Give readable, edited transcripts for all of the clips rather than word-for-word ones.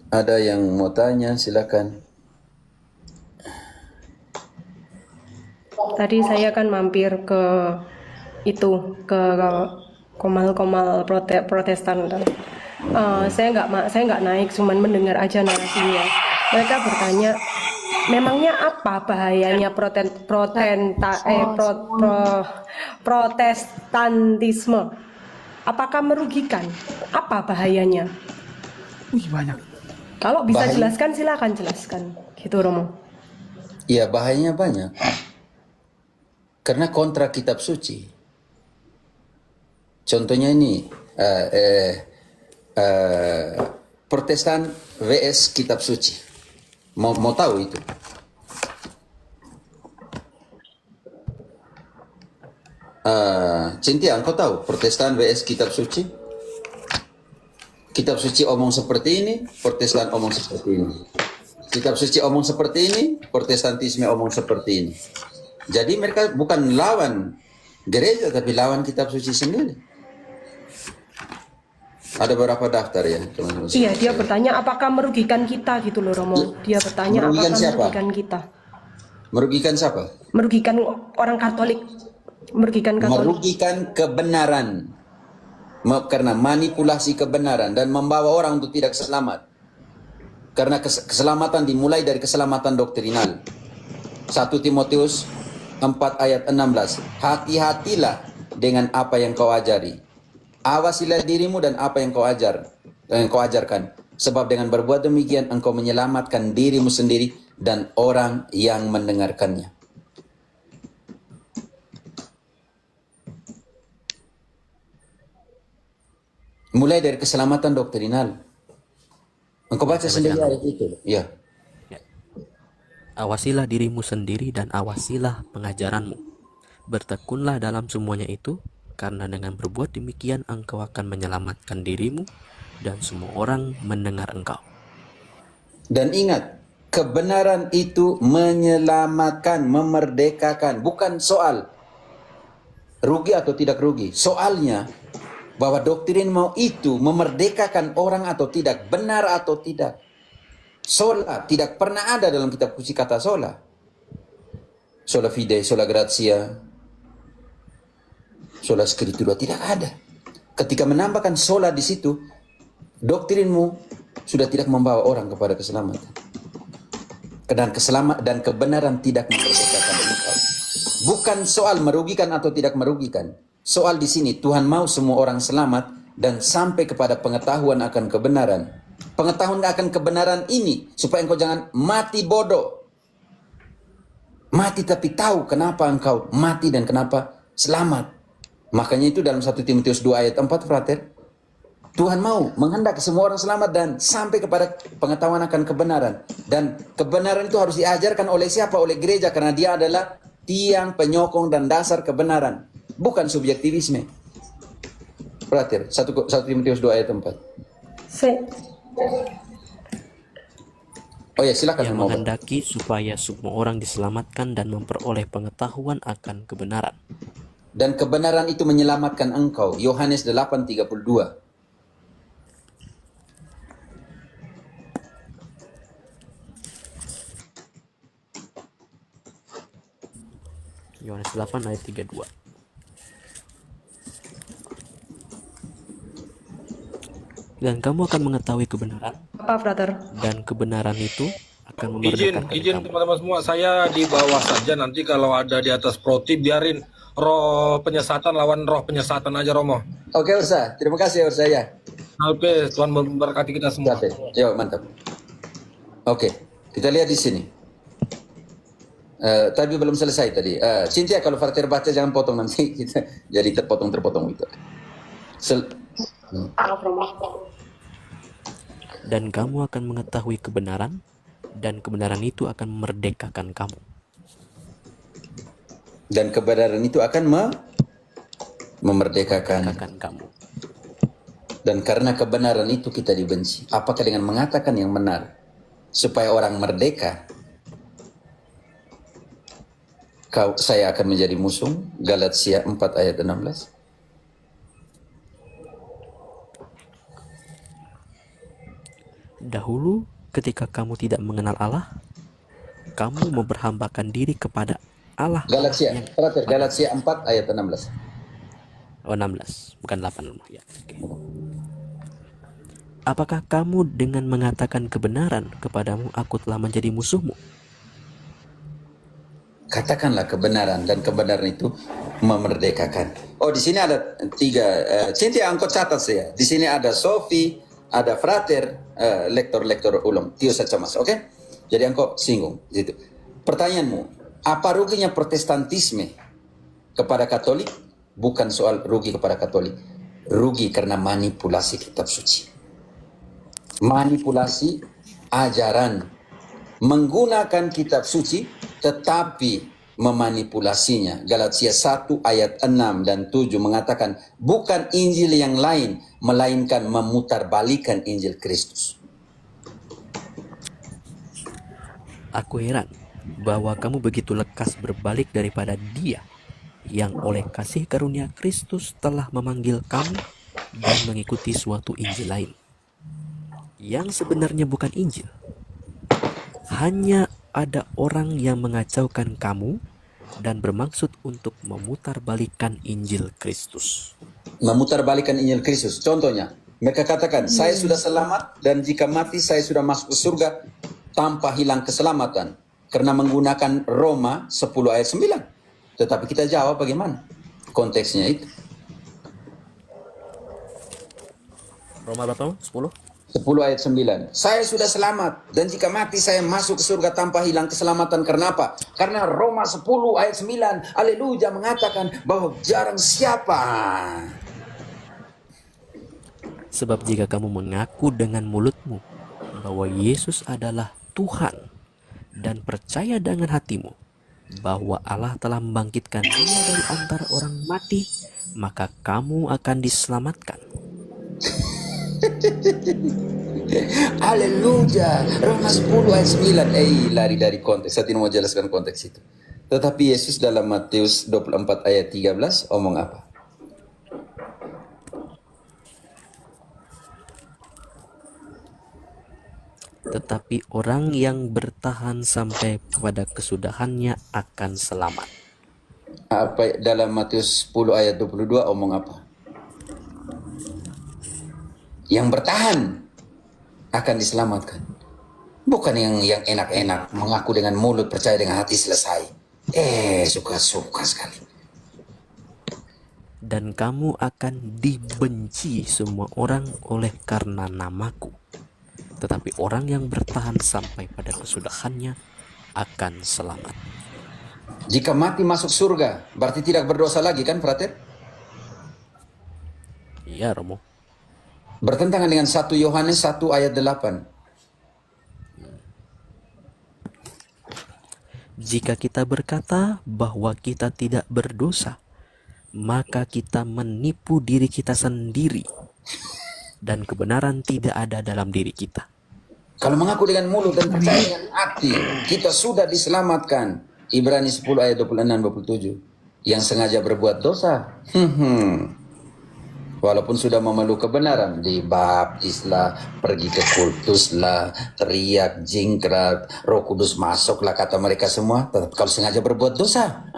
Ada yang mau tanya, silakan. Tadi saya kan mampir ke ke Komal-Komal Protestan kan. Saya nggak naik, cuman mendengar aja narasinya. Mereka bertanya, memangnya apa bahayanya protestantisme? Apakah merugikan? Apa bahayanya? Wih, banyak. Kalau bisa Bahaya? jelaskan, silakan jelaskan. Gitu, Romo. Iya, bahayanya banyak. Karena kontra kitab suci. Contohnya ini, eh, eh, eh, Protestan vs kitab suci. Mau tahu itu? Cynthia, engkau tahu Protestan vs kitab suci? Kitab suci omong seperti ini, Protestan omong seperti ini. Kitab suci omong seperti ini, Protestantisme omong seperti ini. Jadi mereka bukan lawan gereja, tapi lawan kitab suci sendiri. Ada beberapa daftar ya, teman-teman. Iya, dia bertanya apakah merugikan kita gitu loh, Romo. Dia bertanya Merugikan apakah siapa? merugikan kita. Merugikan siapa? Merugikan orang Katolik. Merugikan Katolik. Merugikan kebenaran. Karena manipulasi kebenaran dan membawa orang untuk tidak selamat. Karena keselamatan dimulai dari keselamatan doktrinal. 1 Timotius 4 ayat 16. Hati-hatilah dengan apa yang kau ajari. Awasilah dirimu dan apa yang kau ajarkan. Sebab dengan berbuat demikian engkau menyelamatkan dirimu sendiri dan orang yang mendengarkannya. Mulai dari keselamatan doktrinal. Engkau baca sendiri ayat itu. Ya. Ya. Awasilah dirimu sendiri dan awasilah pengajaranmu. Bertekunlah dalam semuanya itu, karena dengan berbuat demikian engkau akan menyelamatkan dirimu dan semua orang mendengar engkau. Dan ingat, kebenaran itu menyelamatkan, memerdekakan. Bukan soal rugi atau tidak rugi. Soalnya bahwa doktrin mau itu memerdekakan orang atau tidak, benar atau tidak. Sola tidak pernah ada dalam kitab suci kata sola. Sola fide, sola gratia, sola scriptura, tidak ada. Ketika menambahkan sola di situ, doktrinmu sudah tidak membawa orang kepada keselamatan. Dan kebenaran tidak memerdekakan engkau. Bukan soal merugikan atau tidak merugikan. Soal di sini Tuhan mau semua orang selamat dan sampai kepada pengetahuan akan kebenaran. Pengetahuan akan kebenaran ini supaya engkau jangan mati bodoh. Mati tapi tahu kenapa engkau mati dan kenapa selamat. Makanya itu dalam 1 Timotius 2 ayat 4, frater. Tuhan mau menghendak semua orang selamat dan sampai kepada pengetahuan akan kebenaran. Dan kebenaran itu harus diajarkan oleh siapa? Oleh gereja, karena dia adalah tiang penyokong dan dasar kebenaran. Bukan subjektivisme. Frater, 1 Timotius 2 ayat 4. Oh ya, silakan. Yang menghendaki supaya semua orang diselamatkan dan memperoleh pengetahuan akan kebenaran. Dan kebenaran itu menyelamatkan engkau. Yohanes 8:32. Yohanes 8 ayat 32. Dan kamu akan mengetahui kebenaran, Apa, brother? dan kebenaran itu akan memerdekakan Izin kamu. teman-teman semua, saya di bawah saja, nanti kalau ada di atas proti biarin roh penyesatan lawan roh penyesatan aja, Romo. Oke, Ursa. Terima kasih, Ursa ya. Oke, Tuhan memberkati kita semua. Oke, yuk mantap. Oke, kita lihat di sini. Tadi belum selesai tadi. Cynthia, kalau Frater baca jangan potong nanti kita jadi terpotong gitu. Dan kamu akan mengetahui kebenaran, dan kebenaran itu akan memerdekakan kamu. Dan kebenaran itu akan memerdekakan kamu. Dan karena kebenaran itu kita dibenci. Apakah dengan mengatakan yang benar supaya orang merdeka, saya akan menjadi musuh? Galatia 4 ayat 16. Dahulu ketika kamu tidak mengenal Allah, kamu memperhambakan diri kepada Allah Galatia, yang Frater, Galatia 4 ayat 16. 16, bukan 8 ya. Oke. Apakah kamu dengan mengatakan kebenaran kepadamu aku telah menjadi musuhmu? Katakanlah kebenaran, dan kebenaran itu memerdekakan. Oh, di sini ada 3. Cynthia, angkut catat saya. Di sini ada Sophie, ada Frater, lektor ulum, Tio Sacamas, oke? Jadi engkau singgung gitu. Pertanyaanmu, apa ruginya Protestantisme kepada Katolik? Bukan soal rugi kepada Katolik, rugi karena manipulasi kitab suci, manipulasi ajaran, menggunakan kitab suci tetapi memanipulasinya. Galatia 1 ayat 6 dan 7 mengatakan bukan Injil yang lain, melainkan memutarbalikan Injil Kristus. Aku heran bahwa kamu begitu lekas berbalik daripada Dia yang oleh kasih karunia Kristus telah memanggil kamu dan mengikuti suatu Injil lain yang sebenarnya bukan Injil. Hanya ada orang yang mengacaukan kamu dan bermaksud untuk memutarbalikkan Injil Kristus. Memutarbalikkan Injil Kristus. Contohnya, mereka katakan, saya sudah selamat dan jika mati saya sudah masuk ke surga tanpa hilang keselamatan. Karena menggunakan Roma 10 ayat 9. Tetapi kita jawab bagaimana konteksnya itu. Roma berapa? 10? 10 ayat 9. Saya sudah selamat dan jika mati saya masuk ke surga tanpa hilang keselamatan. Karena apa? Karena Roma 10 ayat 9 haleluya mengatakan bahwa jarang siapa. Sebab jika kamu mengaku dengan mulutmu bahwa Yesus adalah Tuhan dan percaya dengan hatimu bahwa Allah telah membangkitkan Dia dari antara orang mati, maka kamu akan diselamatkan. Haleluya. Roma 10 ayat 9. Lari dari konteks. Saya tidak mau jelaskan konteks itu. Tetapi Yesus dalam Matius 24 ayat 13 omong apa? Tetapi orang yang bertahan sampai kepada kesudahannya akan selamat. Apa dalam Matius 10 ayat 22 omong apa? Yang bertahan akan diselamatkan. Bukan yang enak-enak, mengaku dengan mulut, percaya dengan hati, selesai. Suka-suka sekali. Dan kamu akan dibenci semua orang oleh karena namaku. Tetapi orang yang bertahan sampai pada kesudahannya akan selamat. Jika mati masuk surga, berarti tidak berdosa lagi kan, Frater? Iya, Romo. Bertentangan dengan 1 Yohanes 1 ayat 8. Jika kita berkata bahwa kita tidak berdosa, maka kita menipu diri kita sendiri dan kebenaran tidak ada dalam diri kita. Kalau mengaku dengan mulut dan percaya dengan hati, kita sudah diselamatkan. Ibrani 10 ayat 26-27. Yang sengaja berbuat dosa, walaupun sudah memeluk kebenaran, dibaptislah, pergi ke kultuslah, teriak, jingkrak, Roh Kudus masuklah kata mereka semua. Tetap kalau sengaja berbuat dosa.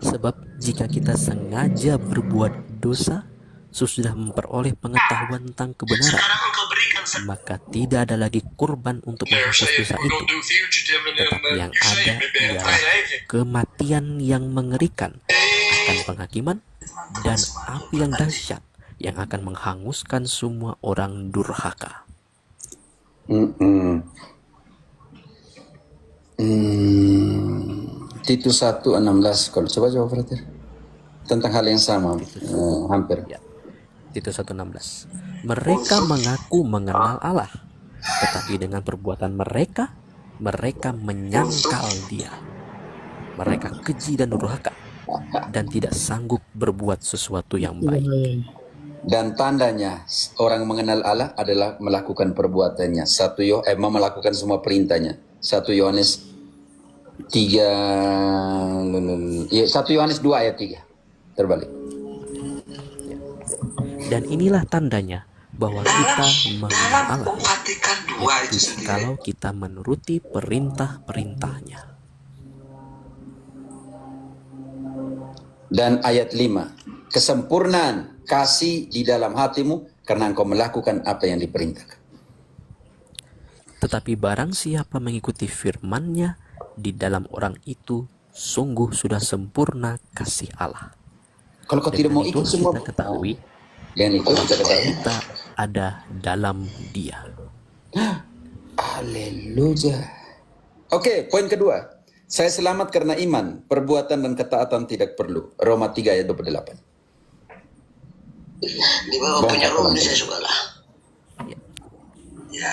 Sebab jika kita sengaja berbuat dosa, sesudah memperoleh pengetahuan tentang kebenaran, maka tidak ada lagi kurban untuk menghapus dosa itu. Tetapi yang ada ialah kematian yang mengerikan akan penghakiman dan api yang dahsyat yang akan menghanguskan semua orang durhaka. Titus 1:16. Kalau coba Frater. Tentang hal yang sama, hampir. Ya. Titus 1:16. Mereka mengaku mengenal Allah, tetapi dengan perbuatan mereka menyangkal Dia. Mereka keji dan durhaka dan tidak sanggup berbuat sesuatu yang baik. Dan tandanya orang mengenal Allah adalah melakukan perbuatannya. Melakukan semua perintahnya. 1 Yohanes 2 ayat 3. Terbalik. Dan inilah tandanya bahwa kita mengenal Allah, Memperhatikan dua itu yaitu sendiri. kalau kita menuruti perintah-perintahnya. Dan ayat 5, kesempurnaan kasih di dalam hatimu karena engkau melakukan apa yang diperintahkan. Tetapi barang siapa mengikuti firman-Nya, di dalam orang itu sungguh sudah sempurna kasih Allah. Kalau kau tidak Dengan mau itu ikut semua, kita ketahui dengan itu kita ketahui. kita ada dalam Dia. Haleluya. Oke, poin kedua. Saya selamat karena iman, perbuatan dan ketaatan tidak perlu. Roma 3 ayat 28. Di bawah punya room saya suka lah. Ya. Ya.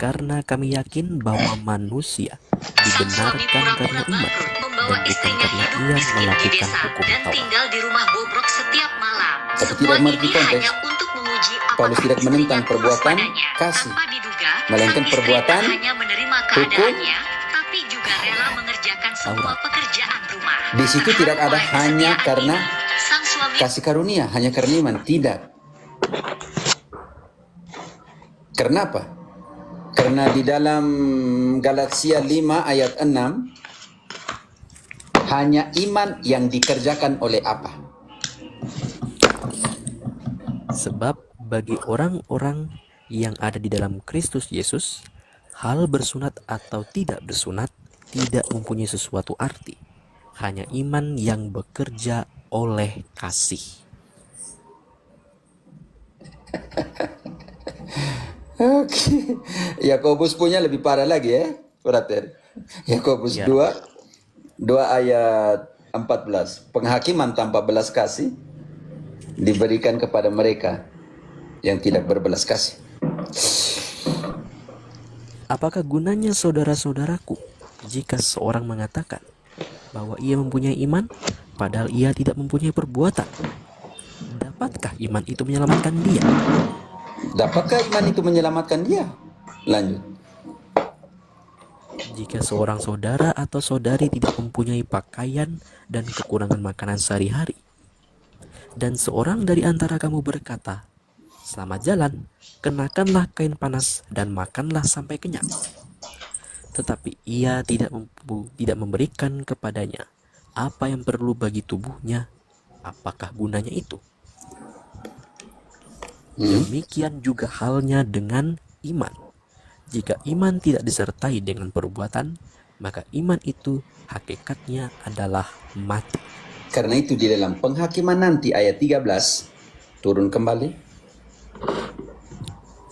Karena kami yakin bahwa manusia dibenarkan karena iman dan bukan karena ia melakukan hukum dan Taurat. tinggal di rumah bobrok setiap malam. Tapi Semua tidak mengerti ini konteks. hanya untuk menguji apakah Paulus tidak istrinya menentang tulus perbuatan padanya. kasih. Tanpa diduga, Melainkan sang istri perbuatan, tak hanya menerima hukum, keadaannya, tapi juga rela mengerjakan semua Taurat. pekerjaan rumah. Di situ tidak ada Oleh hanya kesetiaan karena ini, sang suami kasih karunia, hanya karena iman. Tidak. Karena apa? Karena di dalam Galatia 5 ayat 6, hanya iman yang dikerjakan oleh apa? Sebab bagi orang-orang yang ada di dalam Kristus Yesus, hal bersunat atau tidak bersunat tidak mempunyai sesuatu arti. Hanya iman yang bekerja oleh kasih. Oke. Yakobus punya lebih parah lagi ya, brother. Yakobus Ya. 2 ayat 14. Penghakiman tanpa belas kasih diberikan kepada mereka yang tidak berbelas kasih. Apakah gunanya saudara-saudaraku jika seorang mengatakan bahwa ia mempunyai iman padahal ia tidak mempunyai perbuatan? Dapatkah iman itu menyelamatkan dia? Dapatkah iman itu menyelamatkan dia? Lanjut. Jika seorang saudara atau saudari tidak mempunyai pakaian dan kekurangan makanan sehari-hari, dan seorang dari antara kamu berkata, "Selamat jalan, kenakanlah kain panas dan makanlah sampai kenyang," tetapi ia tidak memberikan kepadanya apa yang perlu bagi tubuhnya, apakah gunanya itu? Demikian juga halnya dengan iman. Jika iman tidak disertai dengan perbuatan, maka iman itu hakikatnya adalah mati. Karena itu di dalam penghakiman nanti ayat 13 turun kembali.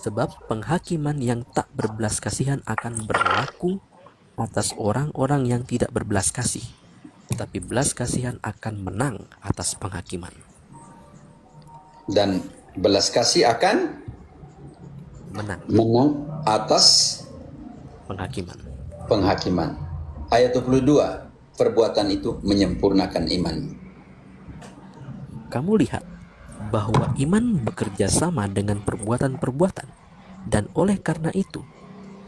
Sebab penghakiman yang tak berbelas kasihan akan berlaku atas orang-orang yang tidak berbelas kasih, tetapi belas kasihan akan menang atas penghakiman. Dan belas kasih akan Menang menang atas penghakiman. penghakiman. Ayat 22, perbuatan itu menyempurnakan iman. Kamu lihat bahwa iman bekerja sama dengan perbuatan-perbuatan, dan oleh karena itu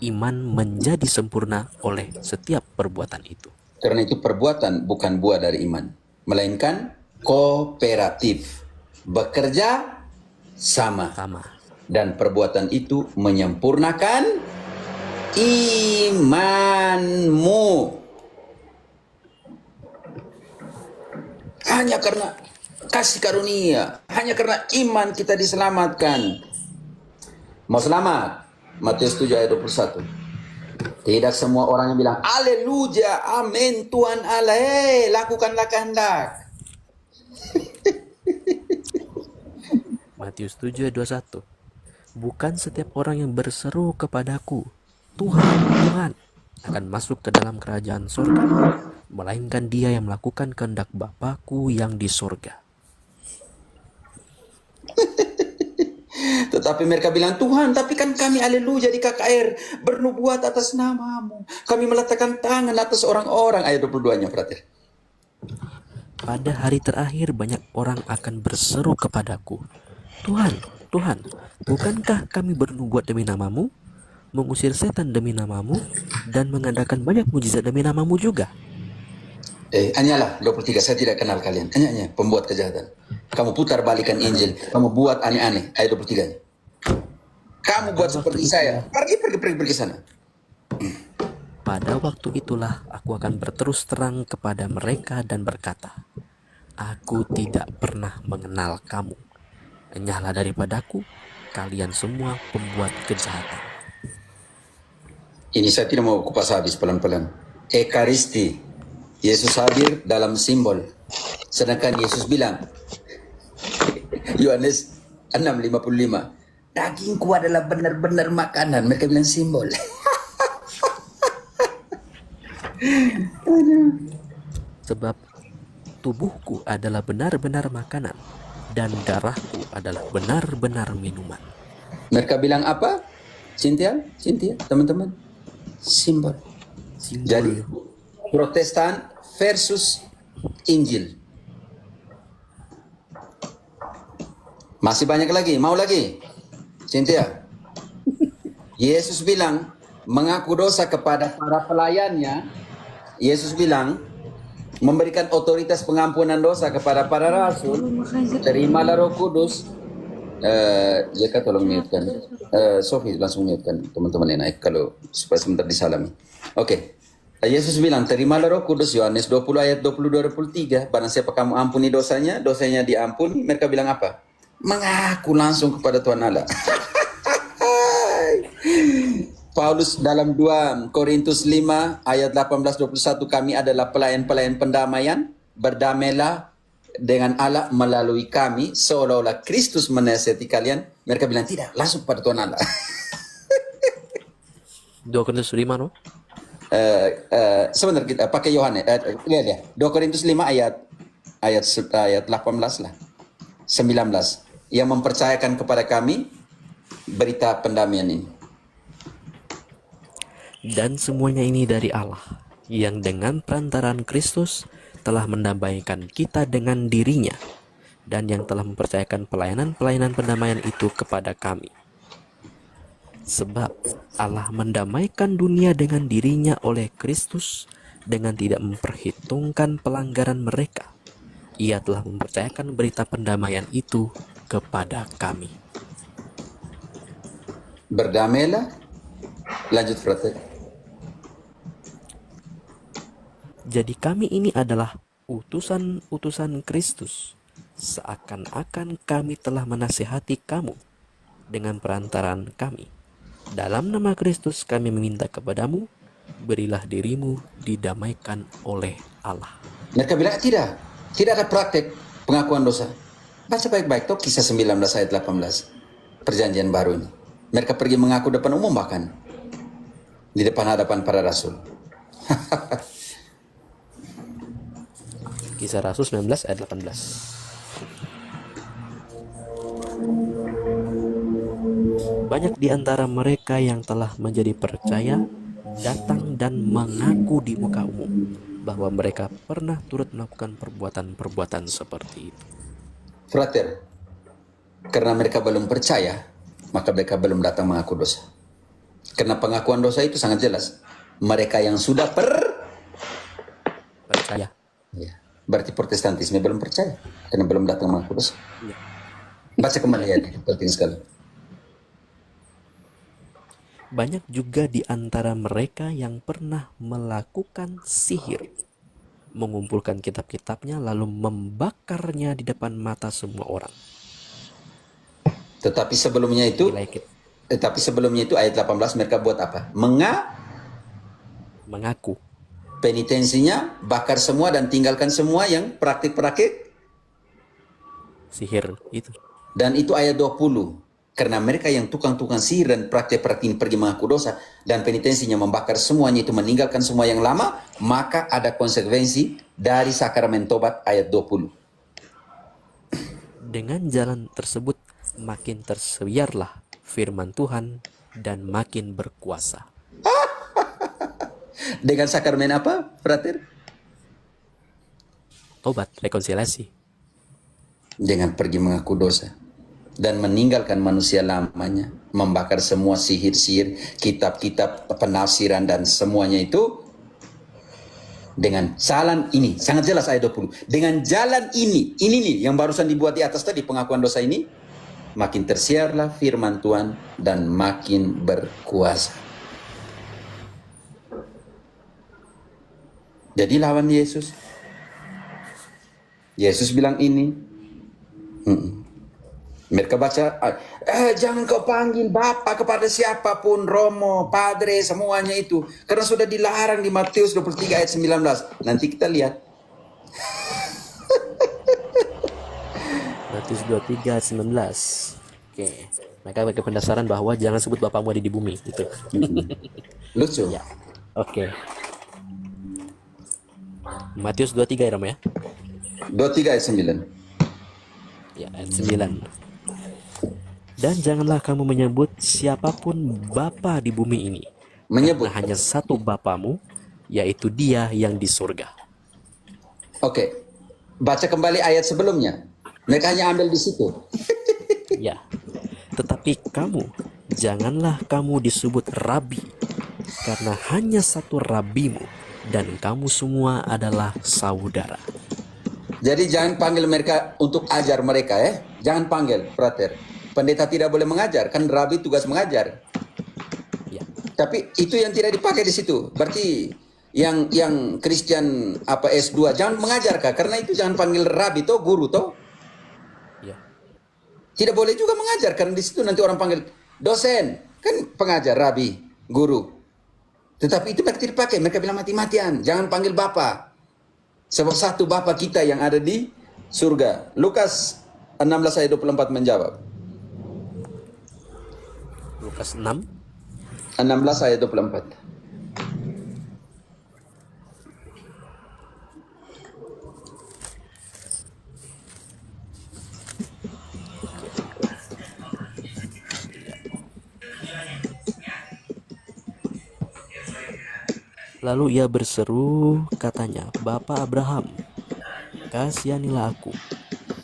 iman menjadi sempurna oleh setiap perbuatan itu. Karena itu perbuatan bukan buah dari iman, melainkan kooperatif. Bekerja sama. Dan perbuatan itu menyempurnakan imanmu. Hanya karena kasih karunia, hanya karena iman kita diselamatkan. Mau selamat? Matius 7 ayat 21. Tidak semua orang yang bilang, "Haleluya, amin, Tuhan Allah, lakukanlah kehendak." Matius 7 ayat 21. Bukan setiap orang yang berseru kepadaku, "Tuhan, Tuhan," akan masuk ke dalam kerajaan sorga, melainkan dia yang melakukan kehendak Bapa-Ku yang di sorga. Tetapi mereka bilang, "Tuhan, tapi kan kami haleluya di KKR bernubuat atas namamu. Kami meletakkan tangan atas orang-orang." Ayat 22-nya, brother. Pada hari terakhir banyak orang akan berseru kepadaku, "Tuhan, Tuhan, bukankah kami bernubuat demi namamu, mengusir setan demi namamu, dan mengadakan banyak mujizat demi namamu juga?" Hanyalah 23, saya tidak kenal kalian. Hanya pembuat kejahatan. Kamu putar balikan Injil, kamu buat aneh-aneh. Ayat 23-nya. Kamu buat seperti saya. Pergi sana. Pada waktu itulah aku akan berterus terang kepada mereka dan berkata, aku tidak pernah mengenal kamu. Enyahlah daripadaku, kalian semua pembuat kejahatan. Ini saya tidak mau kupas habis pelan-pelan. Ekaristi. Yesus hadir dalam simbol. Sedangkan Yesus bilang, Yohanes 6:55, dagingku adalah benar-benar makanan. Mereka bilang simbol. Sebab tubuhku adalah benar-benar makanan dan darahku adalah benar-benar minuman. Mereka bilang apa? Cynthia, teman-teman. Simbol. Jadi, Protestan versus Injil. Masih banyak lagi, mau lagi? Cynthia. Yesus bilang, mengaku dosa kepada para pelayannya. Yesus bilang, memberikan otoritas pengampunan dosa kepada para rasul. Terimalah Roh Kudus. Jeka tolong mute-kan. Sofi langsung mute-kan, teman-teman yang naik kalau supaya sebentar disalami. Oke. Yesus bilang, terimalah Roh Kudus, Yohanes 20 ayat 22-23. Barang siapa kamu ampuni dosanya, dosanya diampuni. Mereka bilang apa? Mengaku langsung kepada Tuhan Allah. Paulus dalam 2 Korintus 5 ayat 18-21, kami adalah pelayan-pelayan pendamaian, berdamailah dengan Allah melalui kami, seolah-olah Kristus menasihati kalian. Mereka bilang tidak, langsung pada Tuhan Allah. 2 Korintus 5 no? Sebentar kita pakai Yohanes. Lihat ya, 2 Korintus 5 ayat 18 lah, 19, yang mempercayakan kepada kami berita pendamaian ini. Dan semuanya ini dari Allah, yang dengan perantaraan Kristus telah mendamaikan kita dengan dirinya, dan yang telah mempercayakan pelayanan-pelayanan pendamaian itu kepada kami. Sebab Allah mendamaikan dunia dengan dirinya oleh Kristus, dengan tidak memperhitungkan pelanggaran mereka. Ia telah mempercayakan berita pendamaian itu kepada kami. Berdamailah. Lanjut, Frater. Jadi kami ini adalah utusan-utusan Kristus, seakan-akan kami telah menasihati kamu dengan perantaraan kami. Dalam nama Kristus kami meminta kepadamu, berilah dirimu didamaikan oleh Allah. Mereka bilang tidak ada praktek pengakuan dosa. Baca baik-baik tuh Kisah 19 ayat 18. Perjanjian baru ini. Mereka pergi mengaku depan umum bahkan. Di depan hadapan para rasul. Kisah Rasul 19 ayat 18. Banyak di antara mereka yang telah menjadi percaya datang dan mengaku di muka umum bahwa mereka pernah turut melakukan perbuatan-perbuatan seperti itu. Frater, karena mereka belum percaya, maka mereka belum datang mengaku dosa. Karena pengakuan dosa itu sangat jelas. Mereka yang sudah Percaya. Ya, berarti Protestantisme belum percaya karena belum datang mengaku dosa. Baca kembali ya, penting sekali. Banyak juga di antara mereka yang pernah melakukan sihir, mengumpulkan kitab-kitabnya lalu membakarnya di depan mata semua orang. Tetapi sebelumnya itu ayat 18 mereka buat apa? Mengaku. Penitensinya bakar semua dan tinggalkan semua yang praktik-praktik Sihir itu. Dan itu ayat 20. Karena mereka yang tukang-tukang sihir dan praktik-praktik pergi mengaku dosa dan penitensinya membakar semuanya itu meninggalkan semua yang lama, maka ada konsekuensi dari sakramen tobat ayat 20. Dengan jalan tersebut makin tersiarlah firman Tuhan dan makin berkuasa. Dengan sakramen apa, Frater? Tobat, rekonsiliasi. Dengan pergi mengaku dosa dan meninggalkan manusia lamanya, membakar semua sihir-sihir, kitab-kitab penafsiran dan semuanya itu dengan jalan ini. Sangat jelas ayat 20. Dengan jalan ini nih yang barusan dibuat di atas tadi pengakuan dosa ini, makin tersiarlah firman Tuhan dan makin berkuasa. Jadi lawan Yesus. Yesus bilang ini. Mereka baca, jangan kau panggil Bapa kepada siapapun, Romo, Padre, semuanya itu. Karena sudah dilarang di Matius 23 ayat 19. Nanti kita lihat. Matius 23 ayat 19. Oke. Mereka pakai pendasaran bahwa jangan sebut Bapamu ada di bumi. Gitu. Lucu. Ya. Oke. Matius 23 ya, Ram ya? 23 ayat 9. Ya, ayat 9. Dan janganlah kamu menyebut siapapun Bapa di bumi ini. Menyebut. Karena hanya satu Bapamu, yaitu Dia yang di surga. Oke. Baca kembali ayat sebelumnya. Mereka hanya ambil di situ. Ya. Tetapi kamu, janganlah kamu disebut Rabi, karena hanya satu Rabimu, dan kamu semua adalah saudara. Jadi jangan panggil mereka untuk ajar mereka ya. Jangan panggil, frater. Pendeta tidak boleh mengajar, kan rabi tugas mengajar. Ya. Tapi itu yang tidak dipakai di situ. Berarti yang Kristen apa S2 jangan mengajar kah? Karena itu jangan panggil rabi toh, guru toh. Ya. Tidak boleh juga mengajar karena di situ nanti orang panggil dosen, kan pengajar, rabi, guru. Tetapi itu mereka tidak dipakai. Mereka bilang mati-matian, jangan panggil Bapa. Sebab satu Bapa kita yang ada di surga. Lukas 16 ayat 24 menjawab. Lukas 6. 16 ayat 24. Lalu ia berseru, katanya, Bapa Abraham, kasihanilah aku.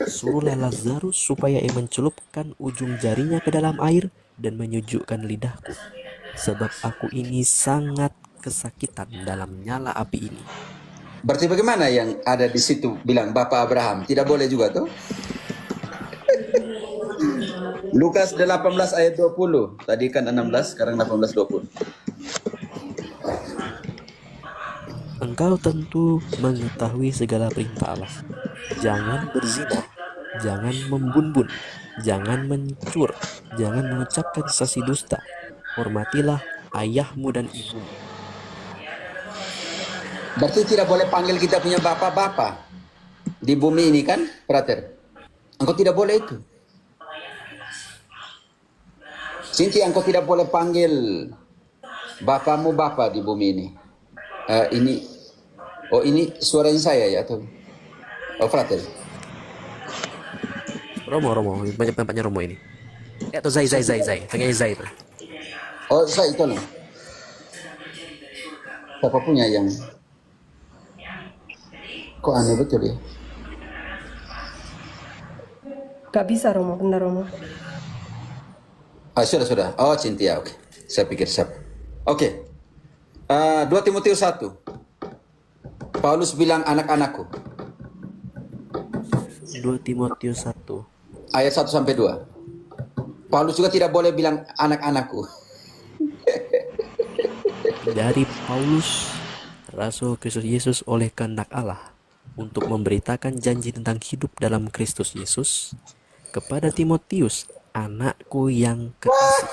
Suruhlah Lazarus supaya ia mencelupkan ujung jarinya ke dalam air dan menyejukkan lidahku. Sebab aku ini sangat kesakitan dalam nyala api ini. Berarti bagaimana yang ada di situ bilang Bapak Abraham? Tidak boleh juga tuh? Lukas 18 ayat 20. Tadi kan 16, sekarang 18 20. Engkau tentu mengetahui segala perintah Allah. Jangan berzina, jangan membunuh, jangan mencuri, jangan mengucapkan saksi dusta. Hormatilah ayahmu dan ibumu. Berarti tidak boleh panggil kita punya bapak-bapak di bumi ini kan, frater? Engkau tidak boleh itu. Sinti, engkau tidak boleh panggil bapamu bapak di bumi ini. Ini suaranya saya ya atau? Oh, frater. Romo, banyak tempatnya Romo ini. Atau Zai, pengennya Zai itu. Oh, saya itu loh. Siapa punya yang? Kok aneh betul ya? Gak bisa Romo, benar Romo. Sudah. Oh, Cynthia, oke. Saya pikir siapa. Oke. 2 Timotius 1. Paulus bilang anak-anakku. 2 Timotius 1. Ayat 1 sampai 2. Paulus juga tidak boleh bilang anak-anakku. Dari Paulus, Rasul Kristus Yesus oleh kehendak Allah, untuk memberitakan janji tentang hidup dalam Kristus Yesus, kepada Timotius, anakku yang kekasih,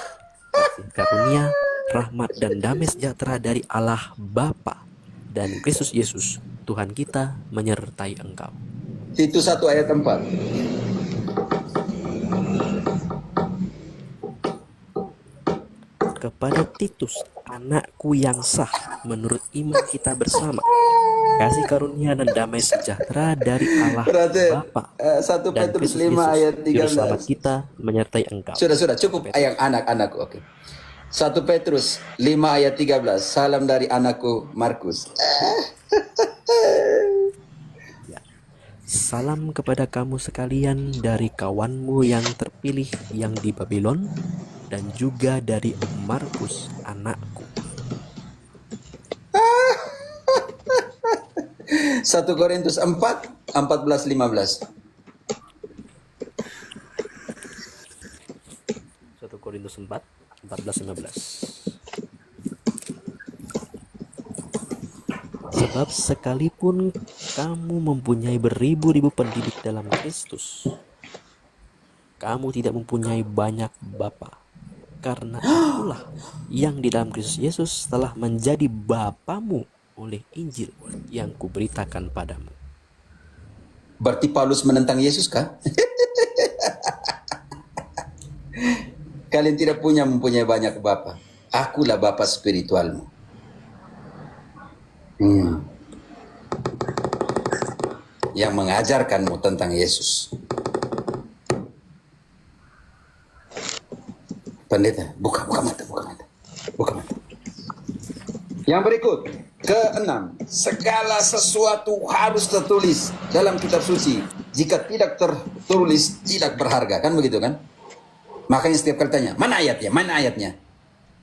kasih karunia, rahmat dan damai sejahtera dari Allah Bapa dan Kristus Yesus, Tuhan kita, menyertai engkau. Titus 1 ayat 4. Kepada Titus, anakku yang sah menurut iman kita bersama, kasih karunia dan damai sejahtera dari Allah Berarti, Bapa 1 dan Petrus Kristus 5 Yesus, ayat Juru Selamat 13. kita, menyertai engkau. Sudah cukup yang anak-anakku. Oke. 1 Petrus 5 ayat 13. Salam dari anakku Markus. Salam kepada kamu sekalian dari kawanmu yang terpilih yang di Babylon, dan juga dari Markus anakku. 1 Korintus 4 14 15. Petrus 4, 14-15. Sebab sekalipun kamu mempunyai beribu-ribu pendidik dalam Kristus, kamu tidak mempunyai banyak bapa, karena akulah yang di dalam Kristus Yesus telah menjadi bapamu oleh Injil yang kuberitakan padamu. Berarti Paulus menentang Yesus kah? Kalian tidak mempunyai banyak bapa. Akulah bapa spiritualmu. Yang mengajarkanmu tentang Yesus. Pendeta, buka mata. Yang berikut, keenam, segala sesuatu harus tertulis dalam kitab suci. Jika tidak tertulis, tidak berharga. Kan begitu kan? Makanya setiap kali tanya, mana ayatnya? Mana ayatnya?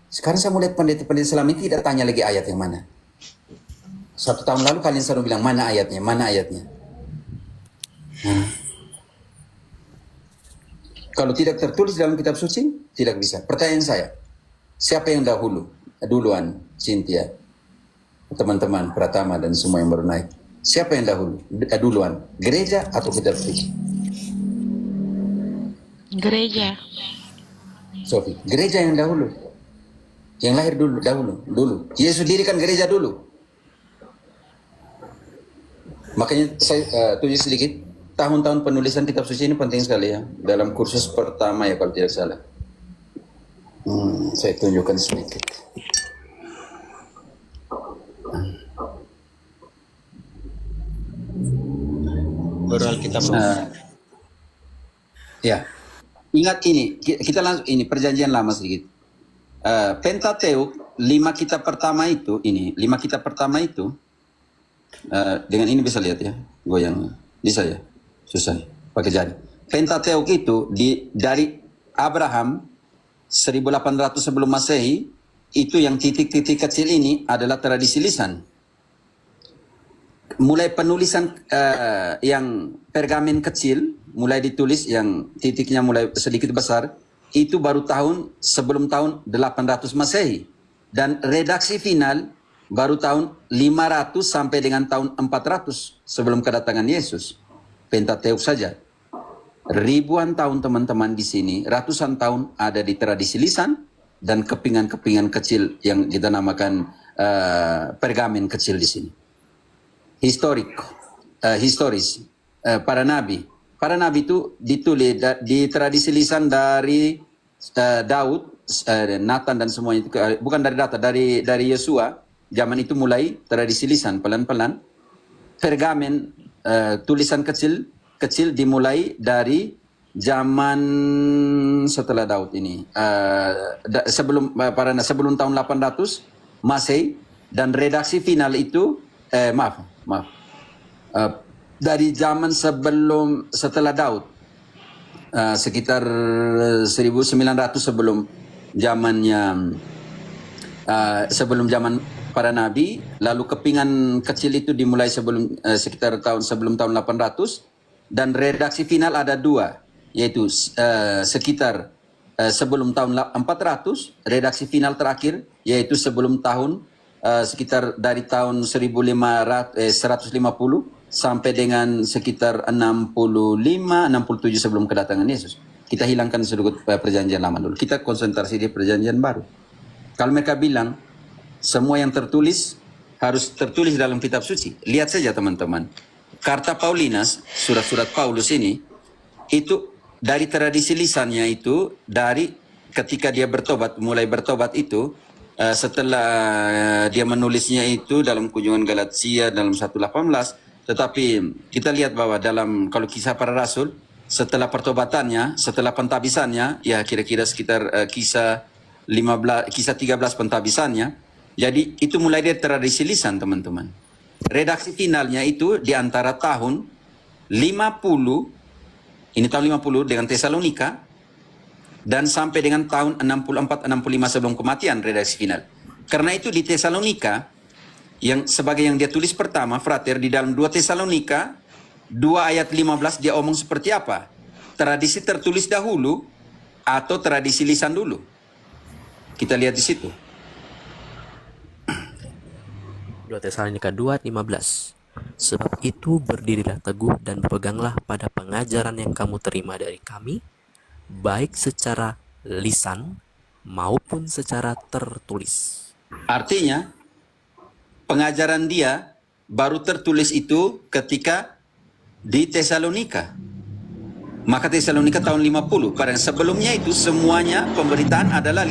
Sekarang saya mulai pendeta-pendeta selama ini tidak tanya lagi ayat yang mana. 1 tahun lalu kalian selalu bilang, mana ayatnya? Mana ayatnya? Kalau tidak tertulis dalam kitab suci, tidak bisa. Pertanyaan saya, siapa yang duluan, Cynthia, teman-teman, Pratama, dan semua yang baru naik. Siapa yang duluan, gereja atau kitab suci? Gereja. Sofi, gereja yang dahulu. Yang lahir dulu. Yesus dirikan gereja dulu. Makanya saya tulis sedikit, tahun-tahun penulisan kitab suci ini penting sekali ya. Dalam kursus pertama ya kalau tidak salah. Saya tunjukkan sedikit. Baru Alkitab. Ya, ingat ini, kita langsung ini perjanjian lama sedikit. Pentateuk, 5 kitab pertama itu, dengan ini bisa lihat ya, goyang, bisa ya, susah, pakai jari. Pentateuk itu dari Abraham 1800 sebelum Masehi, itu yang titik-titik kecil ini adalah tradisi lisan. Mulai penulisan yang pergamen kecil, mulai ditulis yang titiknya mulai sedikit besar, itu baru sebelum tahun 800 Masehi. Dan redaksi final baru tahun 500 sampai dengan tahun 400 sebelum kedatangan Yesus. Pentateuk saja. Ribuan tahun teman-teman di sini, ratusan tahun ada di tradisi lisan dan kepingan-kepingan kecil yang kita namakan pergamen kecil di sini. Historis, para nabi itu ditulis di tradisi lisan dari Daud, Nathan dan semuanya itu, bukan dari Yesua. Zaman itu mulai tradisi lisan pelan-pelan. Pergamen tulisan kecil dimulai dari zaman setelah Daud ini, sebelum tahun 800 Masehi, dan redaksi final itu dari zaman setelah Daud, sekitar 1900 sebelum zaman para nabi. Lalu kepingan kecil itu dimulai sekitar sebelum tahun 800, dan redaksi final ada 2, yaitu sekitar sebelum tahun 400, redaksi final terakhir yaitu sebelum tahun sekitar dari tahun 150 sampai dengan sekitar 65-67 sebelum kedatangan Yesus. Kita hilangkan sedikit perjanjian lama dulu. Kita konsentrasi di perjanjian baru. Kalau mereka bilang semua yang tertulis harus tertulis dalam kitab suci, lihat saja teman-teman. Karta Paulinas, surat-surat Paulus ini, itu dari tradisi lisannya itu, dari ketika dia mulai bertobat itu, setelah dia menulisnya itu dalam kunjungan Galatia dalam 1:18, tetapi kita lihat bahwa kalau kisah para rasul, setelah pertobatannya, setelah pentabisannya, ya kira-kira sekitar kisah 13 pentabisannya, jadi itu mulai dari tradisi lisan teman-teman. Redaksi finalnya itu di antara tahun 50, ini tahun 50 dengan Tesalonika, dan sampai dengan tahun 64-65 sebelum kematian redaksi final. Karena itu di Tesalonika, sebagai yang dia tulis pertama, Frater, di dalam 2 Tesalonika 2 ayat 15 dia omong seperti apa? Tradisi tertulis dahulu atau tradisi lisan dulu? Kita lihat di situ. 2 Tesalonika 2:15. Sebab itu berdirilah teguh dan berpeganglah pada pengajaran yang kamu terima dari kami, baik secara lisan maupun secara tertulis. Artinya, pengajaran dia baru tertulis itu ketika di Tesalonika. Maka Tesalonika tahun 50. Padahal sebelumnya itu semuanya pemberitaan adalah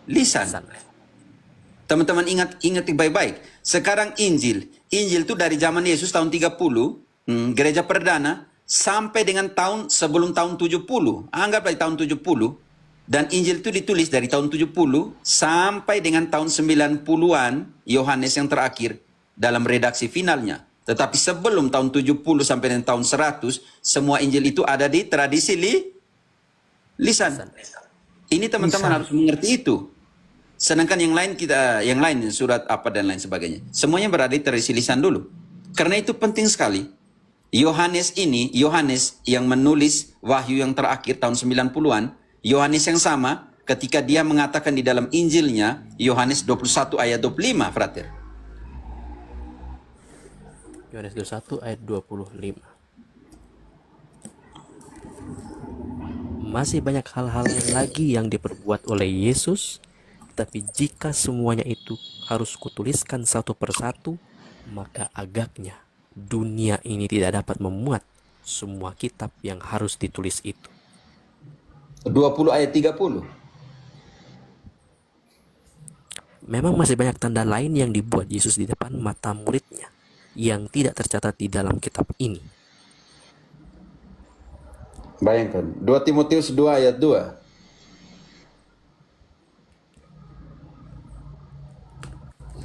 lisan. Teman-teman ingat baik-baik. Sekarang Injil itu dari zaman Yesus tahun 30, gereja perdana, sampai dengan sebelum tahun 70. Anggaplah tahun 70. Dan Injil itu ditulis dari tahun 70 sampai dengan tahun 90-an, Yohanes yang terakhir dalam redaksi finalnya. Tetapi sebelum tahun 70 sampai dengan tahun 100, semua Injil itu ada di tradisi lisan. Ini teman-teman harus mengerti itu. Sedangkan yang lain surat apa dan lain sebagainya, semuanya berada di tradisi lisan dulu. Karena itu penting sekali. Yohanes yang menulis wahyu yang terakhir tahun 90-an, Yohanes yang sama ketika dia mengatakan di dalam Injilnya, Yohanes 21 ayat 25, frater. Yohanes 21 ayat 25. Masih banyak hal-hal lagi yang diperbuat oleh Yesus, tapi jika semuanya itu harus kutuliskan satu persatu, maka agaknya dunia ini tidak dapat memuat semua kitab yang harus ditulis itu. 20 ayat 30. Memang masih banyak tanda lain yang dibuat Yesus di depan mata muridnya yang tidak tercatat di dalam kitab ini. Bayangkan, 2 Timotius 2 ayat 2.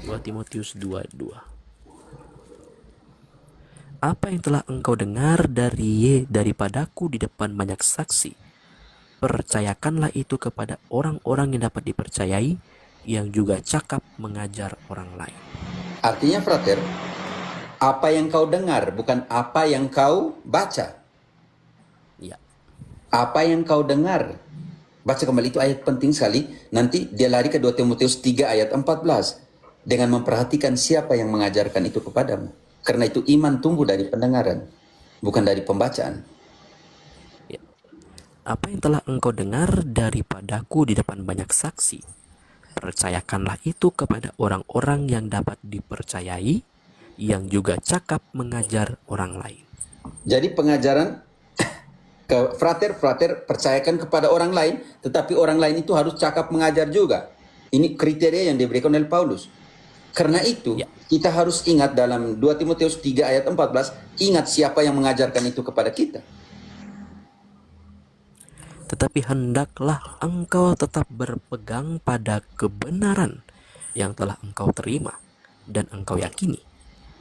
2 Timotius 2:2. Apa yang telah engkau dengar daripadaku di depan banyak saksi, percayakanlah itu kepada orang-orang yang dapat dipercayai, yang juga cakap mengajar orang lain. Artinya, frater, apa yang kau dengar bukan apa yang kau baca. Ya, Apa yang kau dengar. Baca kembali, itu ayat penting sekali. Nanti dia lari ke 2 Timotius 3 ayat 14. Dengan memperhatikan siapa yang mengajarkan itu kepadamu. Karena itu iman tumbuh dari pendengaran, bukan dari pembacaan. ya. Apa yang telah engkau dengar daripadaku di depan banyak saksi, percayakanlah itu kepada orang-orang yang dapat dipercayai, yang juga cakap mengajar orang lain. Jadi pengajaran ke frater percayakan kepada orang lain, tetapi orang lain itu harus cakap mengajar juga. Ini kriteria yang diberikan oleh Paulus. Karena itu, kita harus ingat dalam 2 Timotius 3 ayat 14, ingat siapa yang mengajarkan itu kepada kita. Tetapi hendaklah engkau tetap berpegang pada kebenaran yang telah engkau terima dan engkau yakini,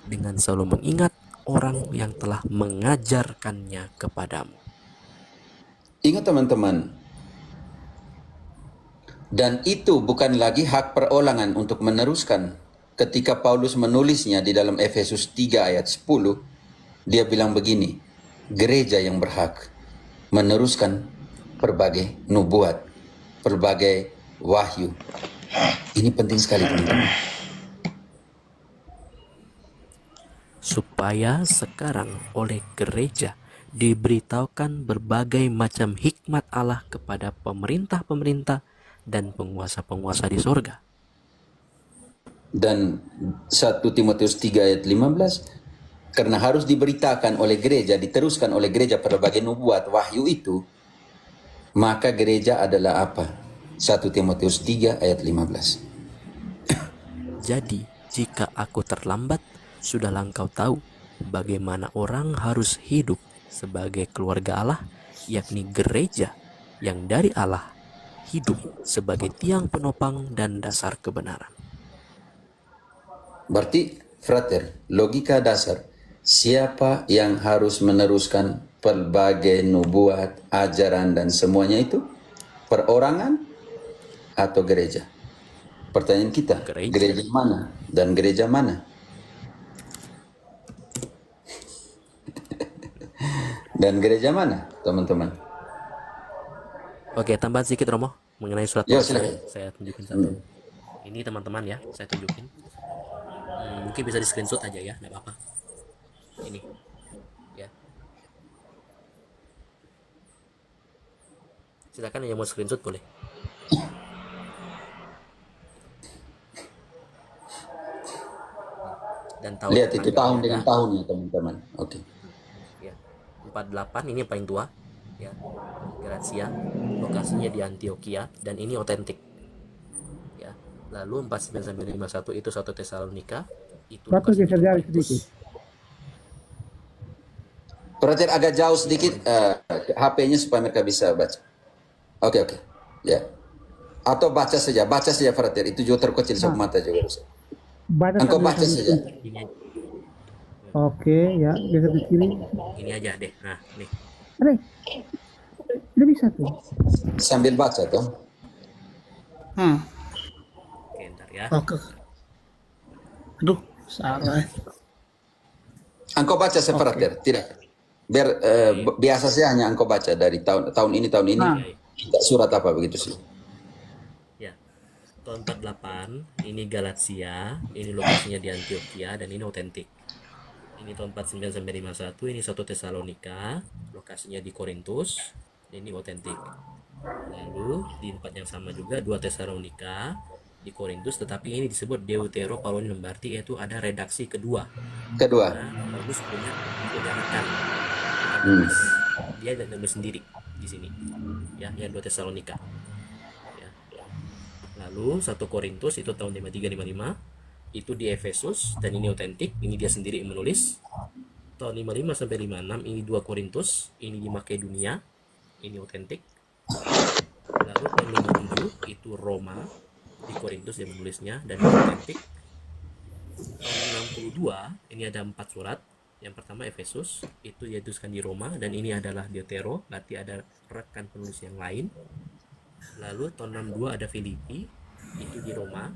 dengan selalu mengingat orang yang telah mengajarkannya kepadamu. Ingat teman-teman, dan itu bukan lagi hak perorangan untuk meneruskan. Ketika Paulus menulisnya di dalam Efesus 3 ayat 10, dia bilang begini, gereja yang berhak meneruskan berbagai nubuat, berbagai wahyu. Ini penting sekali teman-teman. Supaya sekarang oleh gereja diberitahukan berbagai macam hikmat Allah kepada pemerintah-pemerintah dan penguasa-penguasa di sorga. Dan 1 Timotius 3 ayat 15, karena harus diberitakan oleh gereja, diteruskan oleh gereja berbagai nubuat wahyu itu, maka gereja adalah apa? 1 Timotius 3 ayat 15. Jadi, jika aku terlambat, sudahlah engkau tahu bagaimana orang harus hidup sebagai keluarga Allah, yakni gereja yang dari Allah, hidup sebagai tiang penopang dan dasar kebenaran. Berarti, frater, logika dasar, siapa yang harus meneruskan berbagai nubuat, ajaran, dan semuanya itu? Perorangan atau gereja? Pertanyaan kita, gereja mana dan gereja mana? Dan gereja mana, teman-teman? Oke, tambahan sedikit Romo. mengenai surat Ya, Paulus silakan. saya tunjukin satu. Ini teman-teman ya, saya tunjukin. Mungkin bisa di screenshot aja ya, nggak apa-apa. Ini, ya. Silakan yang mau screenshot boleh. Dan tahun Lihat itu tanggalnya tahun ada. dengan tahunnya teman-teman. Oke. Ya, 48 ini yang paling tua, ya. Galatia, lokasinya di Antioquia dan ini otentik. Ya. Lalu 49 sampai 51 itu 1 Tesalonika, itu Waktu lokasinya geser di jari Korintus. sedikit. Perhatian agak jauh sedikit HP-nya supaya mereka bisa baca. Oke, oke. Ya. Atau baca saja Frater. Itu juga terkecil sama mata juga. Ustaz. Baca Engkau sambil baca saja. Ini, Oke, ya, geser ke kiri. ini aja deh. Nah, nih. Ada, tidak bisa tuh. Sambil baca toh. Oke, ntar ya. Oke. Aduh, salah. Engkau baca Frater, tidak. Biar biasa saja hanya engkau baca dari tahun ini surat apa begitu sih. Ya. Tahun 48, ini Galatia, ini lokasinya di Antioquia dan ini otentik. Ini tahun 49 sampai 51, ini 1 Tesalonika, lokasinya di Korintus, ini otentik. Lalu di tempat yang sama juga 2 Tesalonika di Korintus, tetapi ini disebut Deutero Paulinum, berarti itu ada redaksi kedua. Kedua. Nah, Paulus punya rekan. Dia tidak nulis sendiri di sini. Ya, yang 2 Tesalonika. Ya. Lalu 1 Korintus itu tahun 53-55 itu di Efesus dan ini otentik, ini dia sendiri yang menulis. Tahun 55 sampai 56 ini 2 Korintus, ini di Makedonia, ini otentik. Lalu tahun 57 itu Roma di Korintus dia menulisnya dan ini otentik. Tahun 62 ini ada 4 surat. Yang pertama Efesus, itu dituliskan di Roma dan ini adalah Deutero, berarti ada rekan penulis yang lain. Lalu tahun 62 ada Filipi, itu di Roma,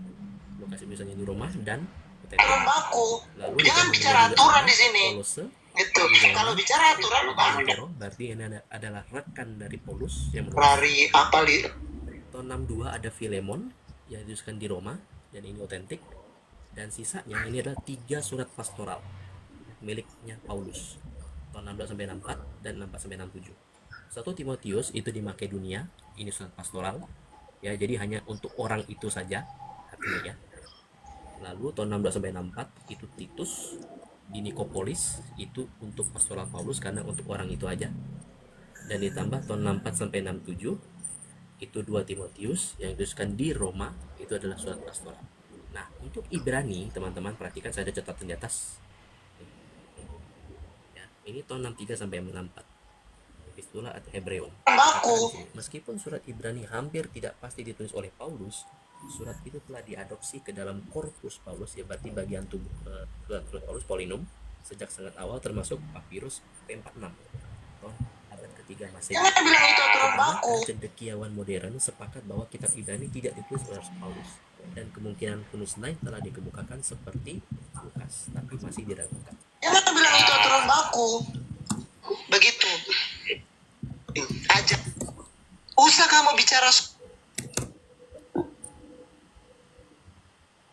lokasi misalnya di Roma dan otentik. Aturan baku. Lalu Jangan tahun bicara 62 aturan ada di sini. Kolose, Gitu. di Roma, Kalau bicara aturan lu kan Deutero, berarti ini adalah rekan dari Paulus yang menulis. lari apa li? Tahun 62 ada Filemon yang dituliskan di Roma dan ini otentik. Dan sisanya ini adalah 3 surat pastoral miliknya Paulus. Tahun 16 sampai 64 dan 64 sampai 67. 1 Timotius itu di Makedonia, ini surat pastoral. Ya, jadi hanya untuk orang itu saja artinya ya. Lalu tahun 16 sampai 64 itu Titus di Nikopolis, itu untuk pastoral Paulus karena untuk orang itu aja. Dan ditambah tahun 64 sampai 67 itu 2 Timotius yang dituliskan di Roma, itu adalah surat pastoral. Nah, untuk Ibrani, teman-teman perhatikan saya ada catatan di atas. Ya, ini tahun 63 sampai 64. Epistula ad Hebreon. Meskipun surat Ibrani hampir tidak pasti ditulis oleh Paulus, surat itu telah diadopsi ke dalam korpus Paulus, ya berarti bagian tubuh surat Paulus Paulinum sejak sangat awal, termasuk papirus P46 tahun abad ketiga Masehi. Jangan bilang itu aturan baku. Cendekiawan modern sepakat bahwa kitab Ibrani tidak ditulis oleh Paulus dan kemungkinan penulis lain telah dikemukakan seperti Lukas, tapi masih diragukan. Jangan bilang itu aturan baku. Begitu. Aja. Usah kamu bicara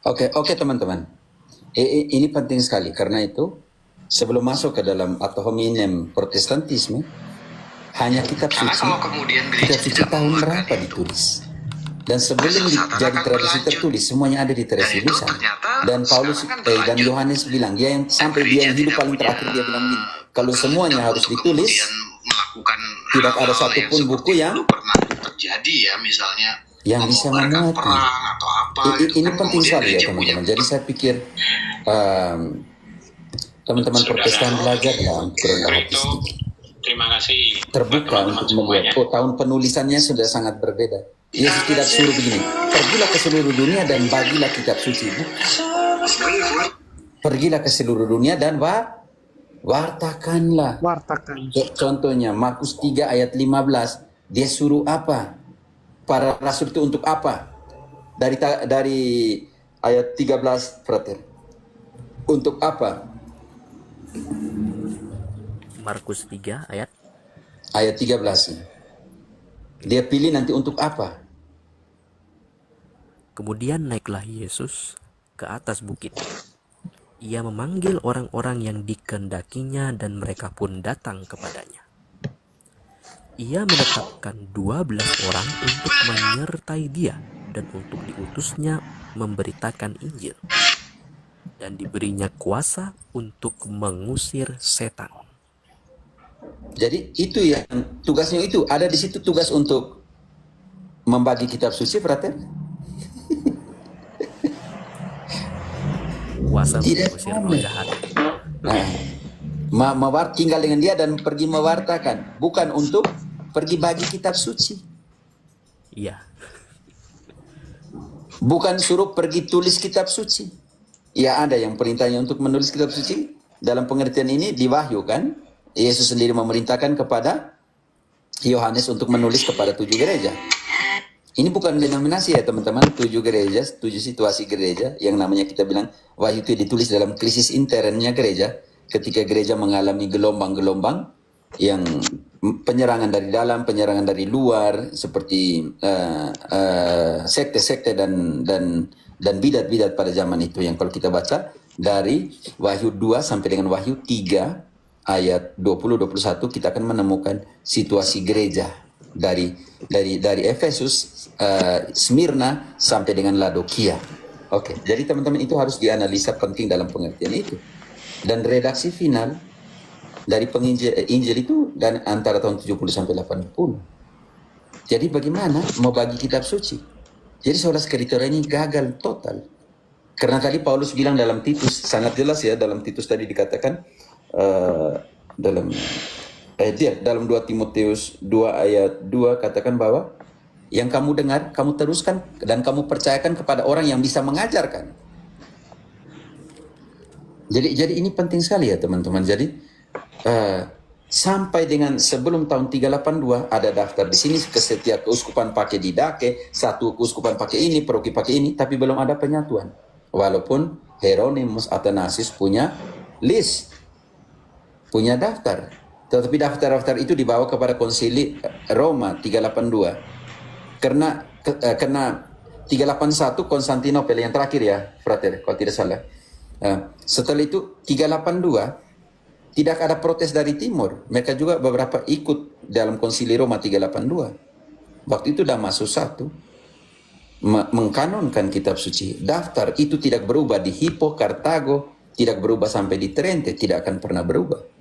Oke teman-teman. Ini penting sekali karena itu sebelum masuk ke dalam ad hominem protestantisme hanya kitab karena suci. kalau kemudian gereja Kitab suci tidak tahun mengeluarkan berapa itu, ditulis? Dan sebelum kesesatan jadi akan tradisi berlanjut. tertulis semuanya ada di tradisi Dan itu lisan. ternyata Dan Paulus sekarang kan dan berlanjut. Yohanes bilang dia yang sampai dia yang hidup paling terakhir dia bilang gini, kalau semuanya harus Untuk ditulis, kemudian melakukan tidak ada hal-hal satupun seperti buku yang dulu pernah terjadi ya, misalnya yang bisa mengobarkan memuati. perang atau apa. Ini kan penting kemudian sekali ya gereja teman-teman. punya Jadi saya pikir teman-teman Protestan belajar lah untuk rendah hati sedikit. Terima kasih Terbuka teman-teman untuk melihat, semuanya. tahun penulisannya sudah sangat berbeda. Yesus tidak suruh begini, pergilah ke seluruh dunia dan bagilah kitab suci. Pergilah ke seluruh dunia dan wartakanlah. Wartakan. Contohnya Markus 3 ayat 15, dia suruh apa? Para rasul itu untuk apa? Dari ayat 13, Frater. Untuk apa? Markus 3 ayat Ayat 13. Dia pilih nanti untuk apa? Kemudian naiklah Yesus ke atas bukit. Ia memanggil orang-orang yang dikehendakinya dan mereka pun datang kepadanya. Ia menetapkan 12 orang untuk menyertai dia dan untuk diutusnya memberitakan Injil. Dan diberinya kuasa untuk mengusir setan. Jadi itu yang tugasnya itu. Ada di situ tugas untuk membagi kitab suci, frater? Kuasa Tidak mengusir roh jahat. Nah, tinggal dengan dia dan pergi mewartakan. Bukan untuk pergi bagi kitab suci. Iya. Bukan suruh pergi tulis kitab suci. Ya ada yang perintahnya untuk menulis kitab suci. Dalam pengertian ini di Wahyu kan. Yesus sendiri memerintahkan kepada Yohanes untuk menulis kepada 7 gereja. Ini bukan denominasi ya teman-teman. 7 gereja, 7 situasi gereja. Yang namanya kita bilang Wahyu itu ditulis dalam krisis internnya gereja. Ketika gereja mengalami gelombang-gelombang yang penyerangan dari dalam, penyerangan dari luar, seperti sekte-sekte dan bidat-bidat pada zaman itu. Yang kalau kita baca dari Wahyu 2 sampai dengan Wahyu 3 ayat 20-21 kita akan menemukan situasi gereja dari Efesus, Smyrna sampai dengan Laodikia. Oke, jadi teman-teman itu harus dianalisa penting dalam pengertian itu. Dan redaksi final dari Injil itu dan antara tahun 70 sampai 80. Jadi bagaimana mau bagi kitab suci? Jadi saudara sekalian ini gagal total. Karena tadi Paulus bilang dalam Titus, sangat jelas ya dalam Titus tadi dikatakan dalam 2 Timotius 2 ayat 2 katakan bahwa yang kamu dengar, kamu teruskan dan kamu percayakan kepada orang yang bisa mengajarkan. Jadi ini penting sekali ya teman-teman. Jadi sampai dengan sebelum tahun 382 ada daftar di sini ke setiap keuskupan pakai didake, satu keuskupan pakai ini, paroki pakai ini, tapi belum ada penyatuan. Walaupun Hieronymus Athanasius punya list, punya daftar. Tetapi daftar-daftar itu dibawa kepada konsili Roma 382. Karena 381 Konstantinopel yang terakhir ya, frater, kalau tidak salah. Setelah itu 382 tidak ada protes dari timur. Mereka juga beberapa ikut dalam konsili Roma 382. Waktu itu Damasus I mengkanonkan kitab suci. Daftar itu tidak berubah di Hippo, Kartago, tidak berubah sampai di Trente, tidak akan pernah berubah.